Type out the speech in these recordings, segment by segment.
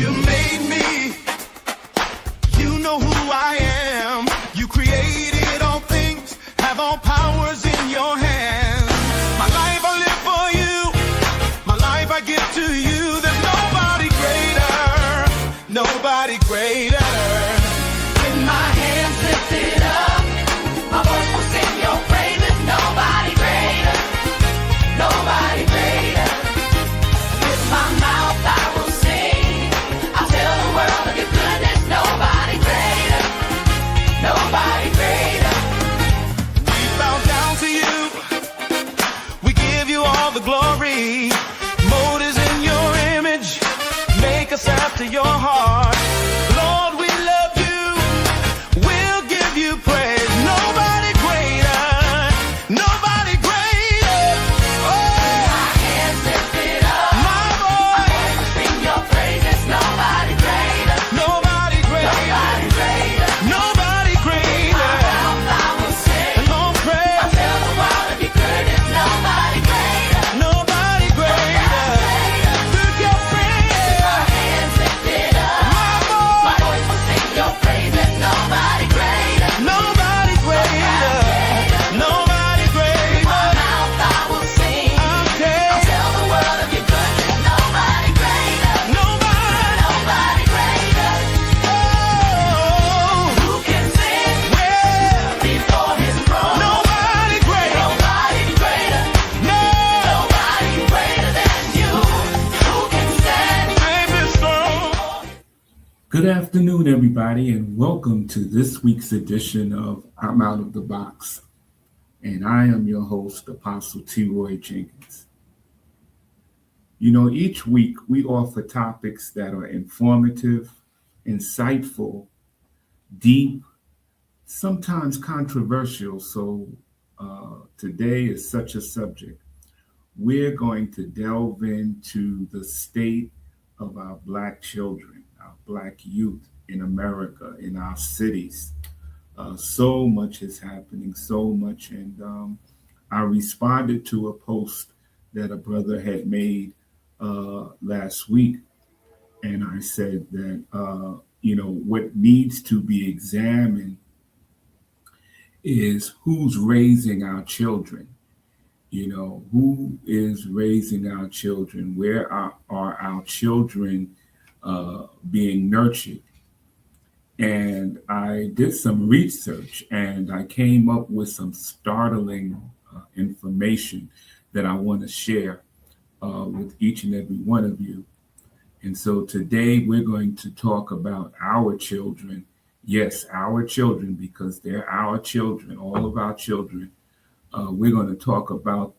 You made me. You know who I am. You created all things, have all powers in your hands. My life I live for you. My life I give to you. There's nobody greater. Nobody greater. With my hands lifted up, my voice will sing your praises. Nobody greater. Nobody greater. With my mouth I will sing. I'll tell the world of your goodness. Nobody greater. Nobody greater. We bow down to you. We give you all the glory. Mold us in your image. Make us after your heart. Lord, we love you. We'll give you praise. Nobody greater. Nobody greater. Oh, My hands lifted up, my voice. sing your praises. Nobody greater. Nobody greater. Nobody greater. Nobody My greater. mouth I will sing. And Lord, I'll praise. tell the world of your goodness. Nobody greater. Nobody greater. With your praise. My hands lifted up, my My voice. voice will sing your praises. Nobody greater. Nobody greater. Nobody My greater. mouth I will sing. Okay. I'll tell the world of your goodness. Nobody greater. Nobody. Nobody greater. Oh. Who can stand Yeah. before his throne? Nobody greater. Nobody greater. No. Nobody greater than you. Who can stand? Baby, so. Good afternoon, everybody, and welcome to this week's edition of I'm Out of the Box. And I am your host, Apostle T. Roy Jenkins. You know, each week we offer topics that are informative, insightful, deep, sometimes controversial. So today is such a subject. We're going to delve into the state of our Black children, our Black youth in America, in our cities. So much is happening, so much. And I responded to a post that a brother had made last week. And I said that, what needs to be examined is who's raising our children. You know, who is raising our children? Where are our children being nurtured? And I did some research and I came up with some startling information that I want to share with each and every one of you. And so today we're going to talk about our children. Yes, our children, because they're our children, all of our children. We're going to talk about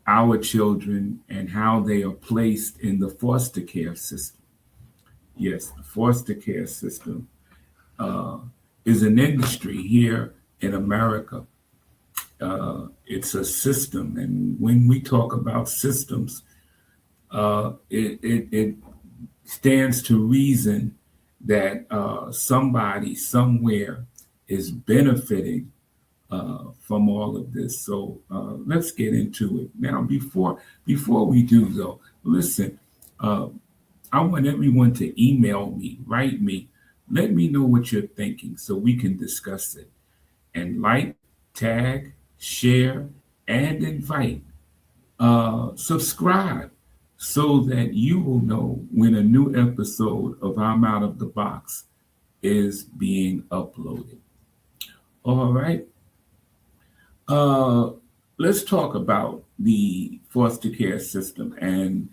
our children and how they are placed in the foster care system. Yes, the foster care system is an industry here in America. It's a system. And when we talk about systems, it stands to reason that somebody somewhere is benefiting from all of this. So let's get into it. Now, before we do, though, listen, I want everyone to email me, write me, let me know what you're thinking so we can discuss it. And like, tag, share, and invite. Subscribe so that you will know when a new episode of I'm Out of the Box is being uploaded. All right. Let's talk about the foster care system. And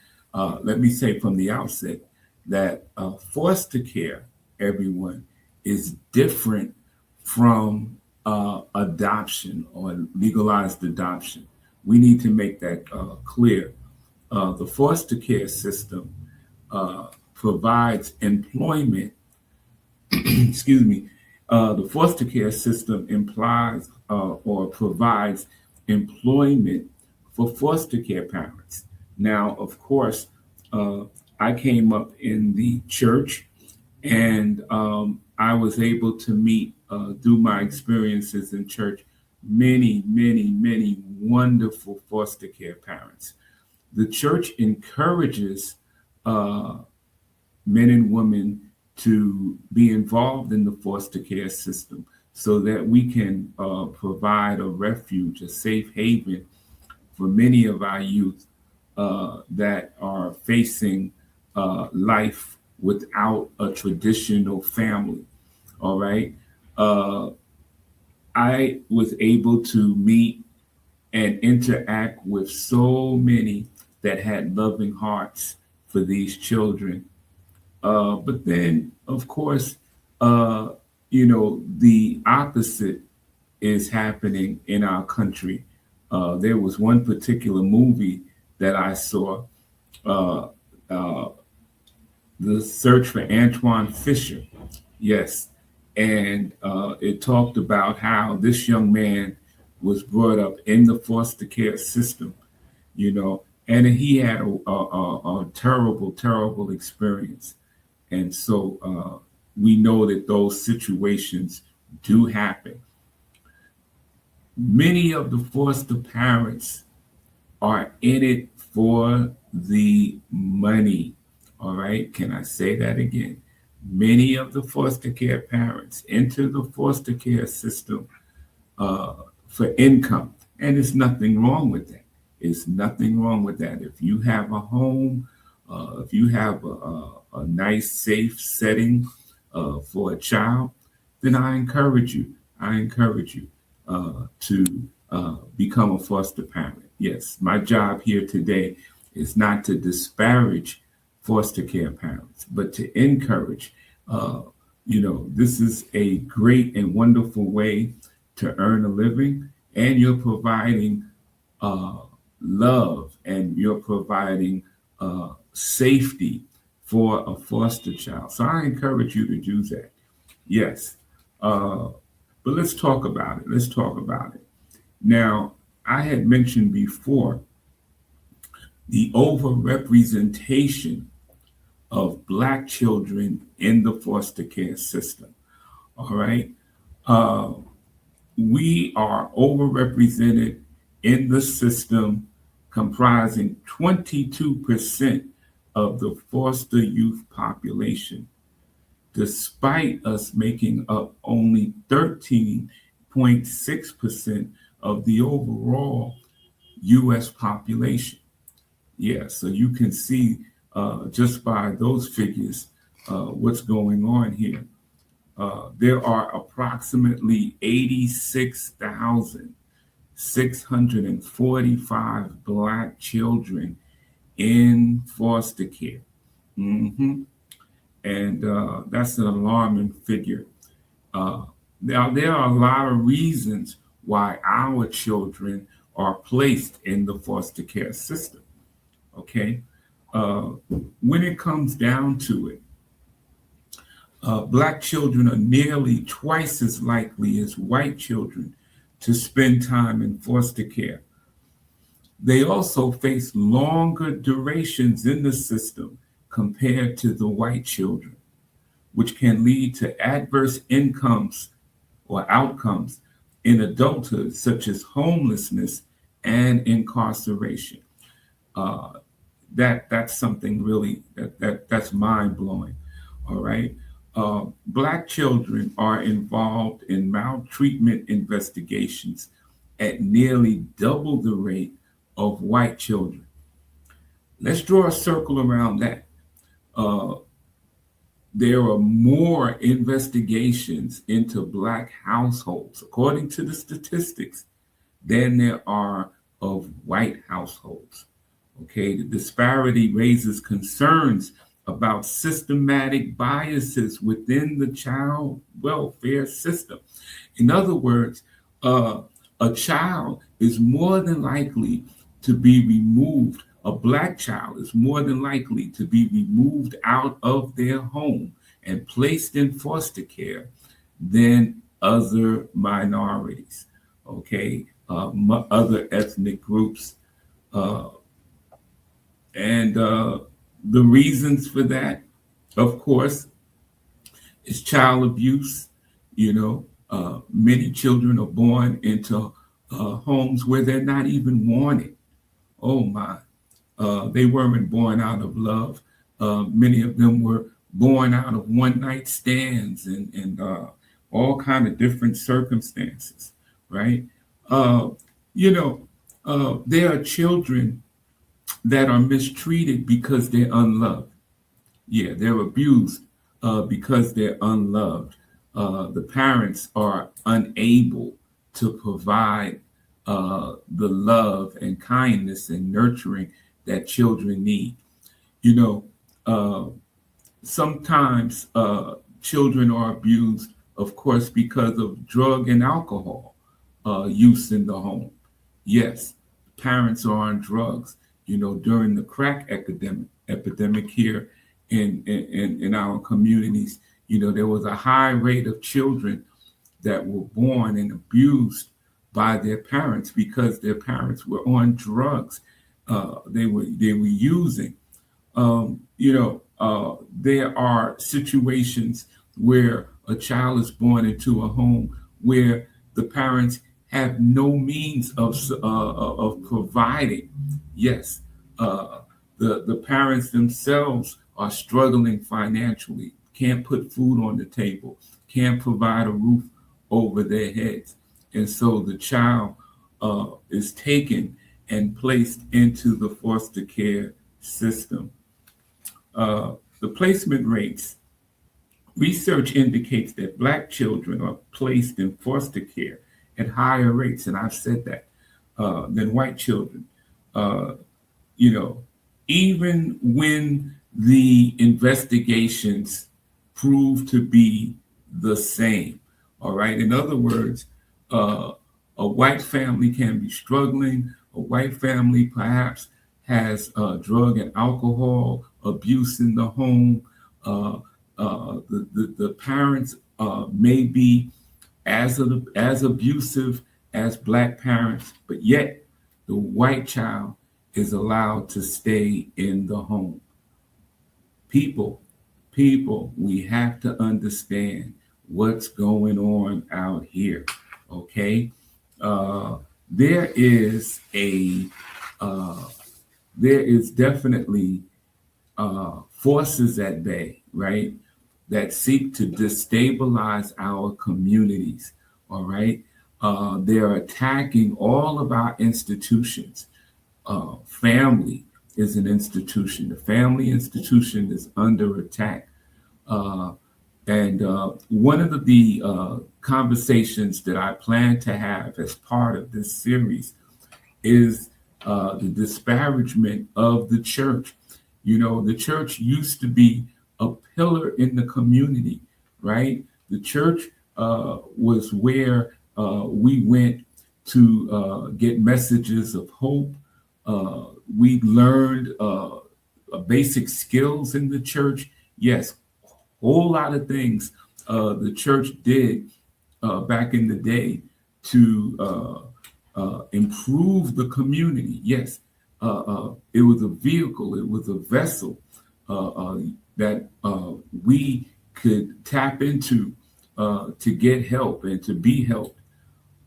let me say from the outset that foster care, everyone, is different from adoption or legalized adoption. We need to make that clear. The foster care system provides employment. Excuse me. The foster care system implies or provides employment for foster care parents. Now, of course, I came up in the church and I was able to meet, through my experiences in church, many, many, many wonderful foster care parents. The church encourages men and women to be involved in the foster care system so that we can provide a refuge, a safe haven for many of our youth that are facing life without a traditional family. All right. I was able to meet and interact with so many that had loving hearts for these children. But then, of course, the opposite is happening in our country. There was one particular movie that I saw, uh, uh, The Search for Antoine Fisher. Yes. And it talked about how this young man was brought up in the foster care system, and he had a terrible, terrible experience. And so we know that those situations do happen. Many of the foster parents are in it for the money. All right. Can I say that again? Many of the foster care parents enter the foster care system for income. And there's nothing wrong with that. It's nothing wrong with that. If you have a home, if you have a nice, safe setting for a child, then I encourage you. To become a foster parent. Yes, my job here today is not to disparage foster care parents, but to encourage. This is a great and wonderful way to earn a living, and you're providing love, and you're providing safety for a foster child. So I encourage you to do that. Yes. But let's talk about it. Now, I had mentioned before the overrepresentation of Black children in the foster care system. All right. We are overrepresented in the system, comprising 22% of the foster youth population, despite us making up only 13.6% of the overall U.S. population. Yeah, so you can see just by those figures what's going on here. There are approximately 86,645 Black children in foster care. Mm-hmm. And that's an alarming figure. Now, there are a lot of reasons why our children are placed in the foster care system. Okay. When it comes down to it, Black children are nearly twice as likely as white children to spend time in foster care. They also face longer durations in the system compared to the white children, which can lead to adverse outcomes in adulthood, such as homelessness and incarceration. That's something really that's mind-blowing. All right. Black children are involved in maltreatment investigations at nearly double the rate of white children. Let's draw a circle around that. There are more investigations into Black households, according to the statistics, than there are of white households. Okay, the disparity raises concerns about systematic biases within the child welfare system. In other words, a child is more than likely to be removed. A Black child is more than likely to be removed out of their home and placed in foster care than other minorities, okay, other ethnic groups. And the reasons for that, of course, is child abuse. Many children are born into homes where they're not even wanted. Oh my. They weren't born out of love. Many of them were born out of one night stands and all kind of different circumstances, right? Uh, you know, there are children that are mistreated because they're unloved. Yeah, they're abused because they're unloved. The parents are unable to provide the love and kindness and nurturing that children need. You know, uh, sometimes children are abused, of course, because of drug and alcohol use in the home. Yes, parents are on drugs. You know, during the crack epidemic here in our communities, you know, there was a high rate of children that were born and abused by their parents because their parents were on drugs. They were using. There are situations where a child is born into a home where the parents have no means of providing. Yes, the parents themselves are struggling financially, can't put food on the table, can't provide a roof over their heads, and so the child is taken and placed into the foster care system. The placement rates, research indicates that Black children are placed in foster care at higher rates, and I've said that, than white children. Uh, you know, even when the investigations prove to be the same. All right. In other words, a white family can be struggling. A white family perhaps has drug and alcohol abuse in the home. The parents may be as abusive as Black parents, but yet the white child is allowed to stay in the home. People, we have to understand what's going on out here. Okay, there is a there is definitely forces at bay, right, that seek to destabilize our communities. All right, they're attacking all of our institutions. Family is an institution. The family institution is under attack. Uh, and one of the conversations that I plan to have as part of this series is the disparagement of the church. You know, the church used to be a pillar in the community, right? The church was where we went to get messages of hope. We learned basic skills in the church. Yes, a whole lot of things the church did back in the day to improve the community. Yes, it was a vehicle, it was a vessel that we could tap into to get help and to be helped.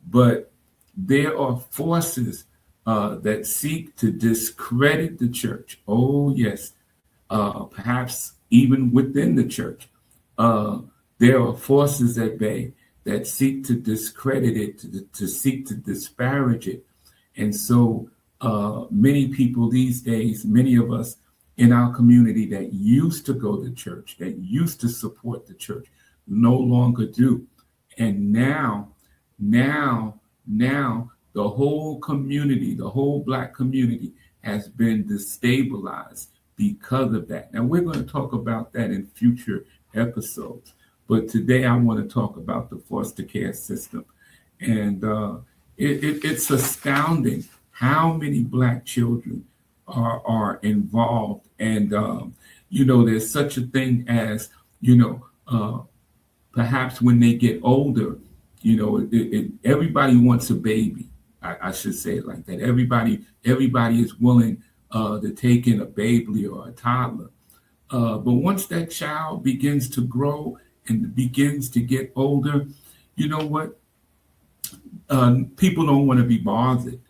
But there are forces that seek to discredit the church. Oh, yes, perhaps even within the church. There are forces at bay that seek to discredit it, to seek to disparage it. And so many people these days, many of us in our community that used to go to church, that used to support the church, no longer do. And now, the whole community, the whole Black community has been destabilized because of that. Now, we're going to talk about that in future episodes. But today I want to talk about the foster care system. And it's astounding how many Black children are involved. And, there's such a thing as, perhaps when they get older, everybody wants a baby. I should say it like that. Everybody is willing to take in a baby or a toddler. But once that child begins to grow and begins to get older, you know what? People don't want to be bothered.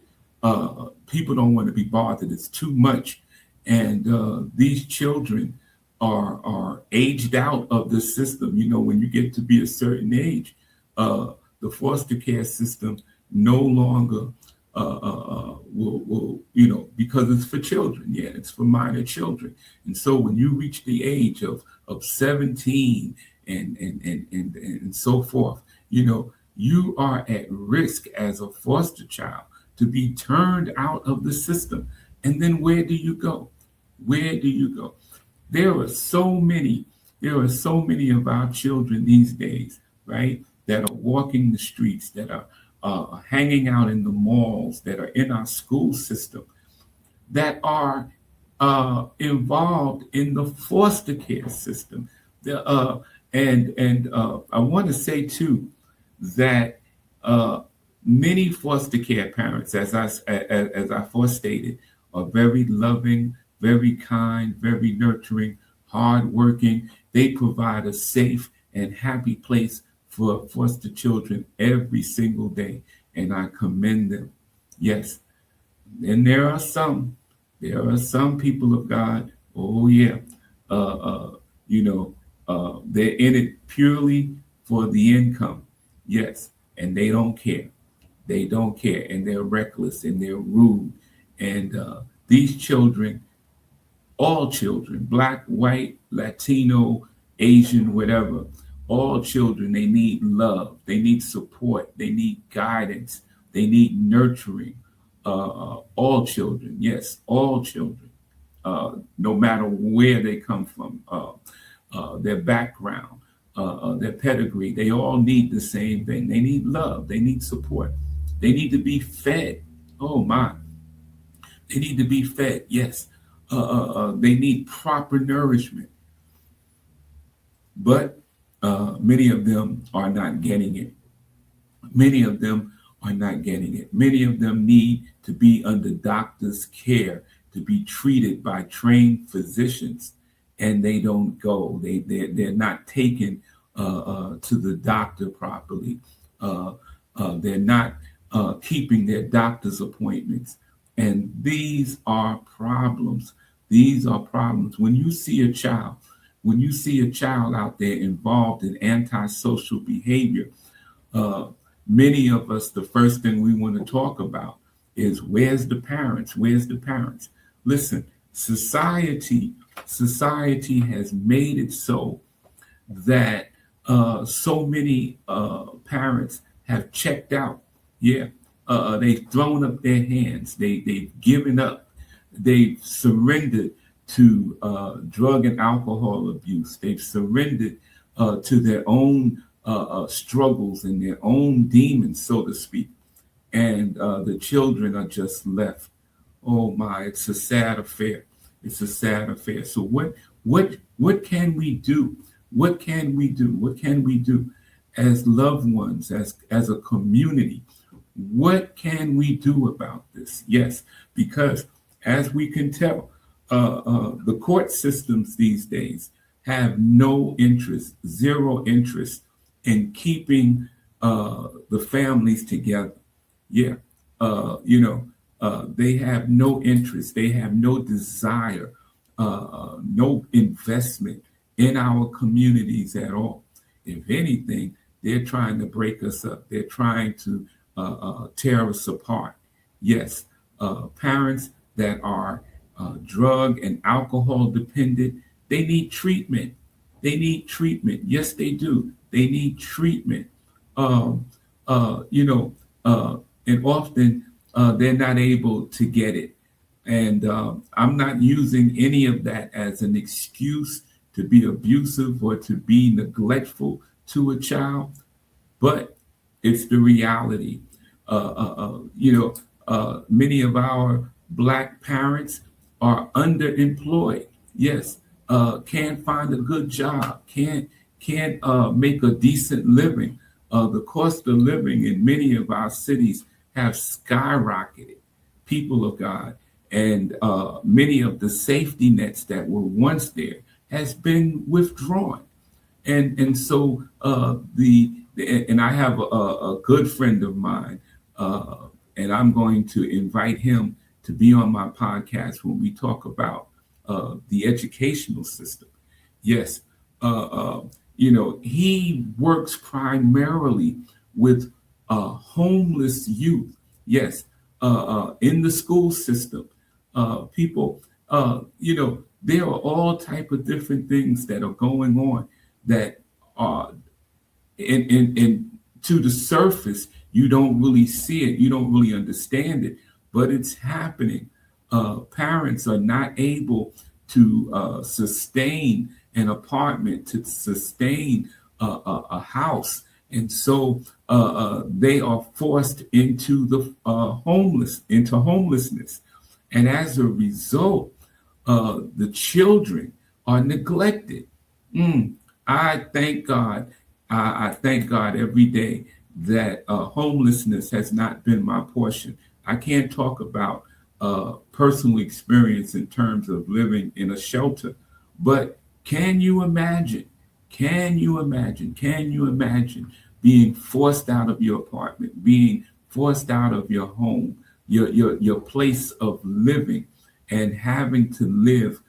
People don't want to be bothered. It's too much. And these children are aged out of the system. You know, when you get to be a certain age, the foster care system no longer will, you know, because it's for children. Yeah, it's for minor children. And so when you reach the age of 17 and so forth, you know, you are at risk as a foster child to be turned out of the system. And then where do you go? Where do you go? There are so many of our children these days, right, that are walking the streets, that are hanging out in the malls, that are in our school system, that are involved in the foster care system. I want to say too that many foster care parents, as I first stated, are very loving, very kind, very nurturing, hardworking. They provide a safe and happy place for foster children every single day, and I commend them. Yes, and there are some people of God. Oh yeah, you know, they're in it purely for the income. Yes, and they don't care. They don't care, and they're reckless and they're rude. And these children, all children, black, white, Latino, Asian, whatever, all children, they need love, they need support, they need guidance, they need nurturing. All children, yes, all children, no matter where they come from, their background, their pedigree, they all need the same thing. They need love, they need support, they need to be fed. Oh my, they need to be fed, yes. They need proper nourishment. But many of them are not getting it. Many of them are not getting it. Many of them need to be under doctor's care, to be treated by trained physicians, and they don't go. They're not taken to the doctor properly. They're not keeping their doctor's appointments. And these are problems. These are problems. When you see a child out there involved in antisocial behavior, many of us, the first thing we want to talk about is where's the parents? Where's the parents? Listen, society has made it so that so many parents have checked out. Yeah, they've thrown up their hands. They've given up. They've surrendered to drug and alcohol abuse. They've surrendered to their own struggles and their own demons, so to speak. And the children are just left. Oh my, it's a sad affair. It's a sad affair. So what can we do? What can we do? What can we do as loved ones, as a community? What can we do about this? Yes, because as we can tell, the court systems these days have no interest, zero interest in keeping the families together. Yeah, they have no interest. They have no desire, no investment in our communities at all. If anything, they're trying to break us up. They're trying to tear us apart. Yes, parents that are drug and alcohol dependent, they need treatment. They need treatment. Yes, they do. They need treatment. And often they're not able to get it. And I'm not using any of that as an excuse to be abusive or to be neglectful to a child, but it's the reality. Many of our Black parents are underemployed. Yes, can't find a good job, can't make a decent living. The cost of living in many of our cities have skyrocketed, people of God, and many of the safety nets that were once there has been withdrawn. And so and I have a good friend of mine, and I'm going to invite him to be on my podcast when we talk about the educational system. Yes. He works primarily with homeless youth. Yes. In the school system, people, there are all type of different things that are going on that are and to the surface, you don't really see it, you don't really understand it, but it's happening. Parents are not able to sustain an apartment, to sustain a house, and so they are forced into the into homelessness, and as a result, the children are neglected. I thank God. I thank God every day that homelessness has not been my portion. I can't talk about personal experience in terms of living in a shelter, but can you imagine? Can you imagine? Can you imagine being forced out of your apartment, being forced out of your home, your place of living, and having to live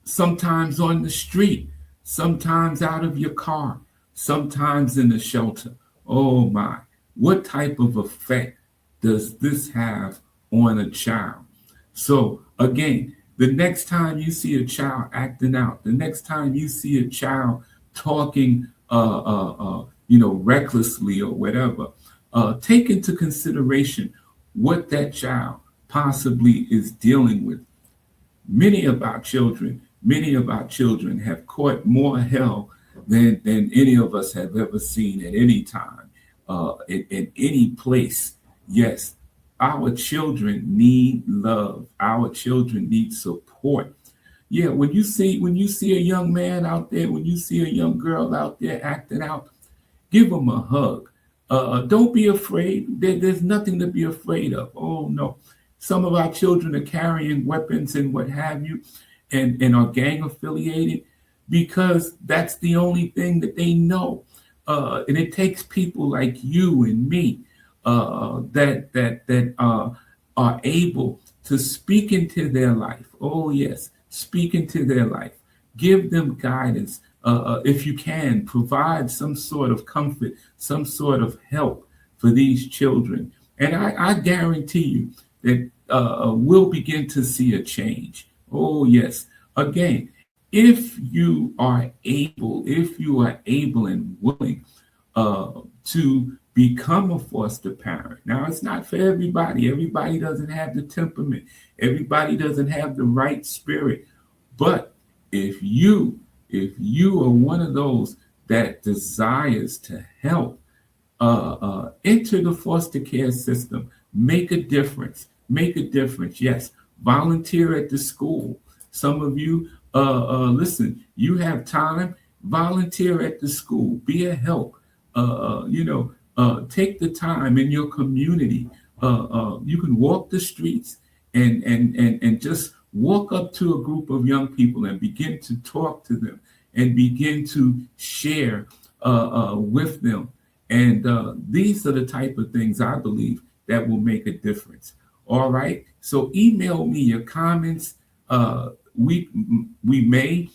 sometimes on the street, sometimes out of your car, sometimes in a shelter? Oh my, what type of effect does this have on a child? So again, the next time you see a child acting out, the next time you see a child talking, recklessly or whatever, take into consideration what that child possibly is dealing with. Many of our children have caught more hell than any of us have ever seen at any time, in any place. Yes, our children need love. Our children need support. Yeah, when you see a young man out there, when you see a young girl out there acting out, give them a hug. Don't be afraid. There's nothing to be afraid of. Oh no, some of our children are carrying weapons and what have you, and are gang affiliated because that's the only thing that they know. And it takes people like you and me that are able to speak into their life. Oh yes, speak into their life. Give them guidance. If you can, provide some sort of comfort, some sort of help for these children. And I guarantee you that we'll begin to see a change. Oh yes. Again, if you are able and willing to become a foster parent. Now, it's not for everybody. Everybody doesn't have the temperament. Everybody doesn't have the right spirit. But if you are one of those that desires to help, enter the foster care system, make a difference. Make a difference. Yes, volunteer at the school. Some of you, listen, you have time, volunteer at the school, be a help. Take the time in your community. You can walk the streets and just walk up to a group of young people and begin to talk to them and begin to share with them. And these are the type of things I believe that will make a difference. All right. So email me your comments. We may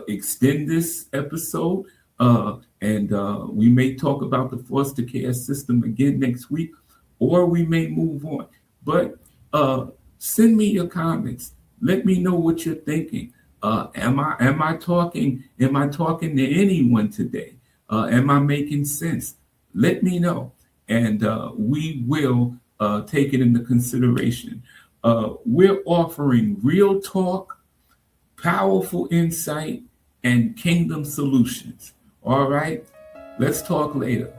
extend this episode, and we may talk about the foster care system again next week, or we may move on. But send me your comments. Let me know what you're thinking. Am I talking to anyone today? Am I making sense? Let me know, and we will take it into consideration. We're offering real talk, powerful insight, and kingdom solutions. All right, let's talk later.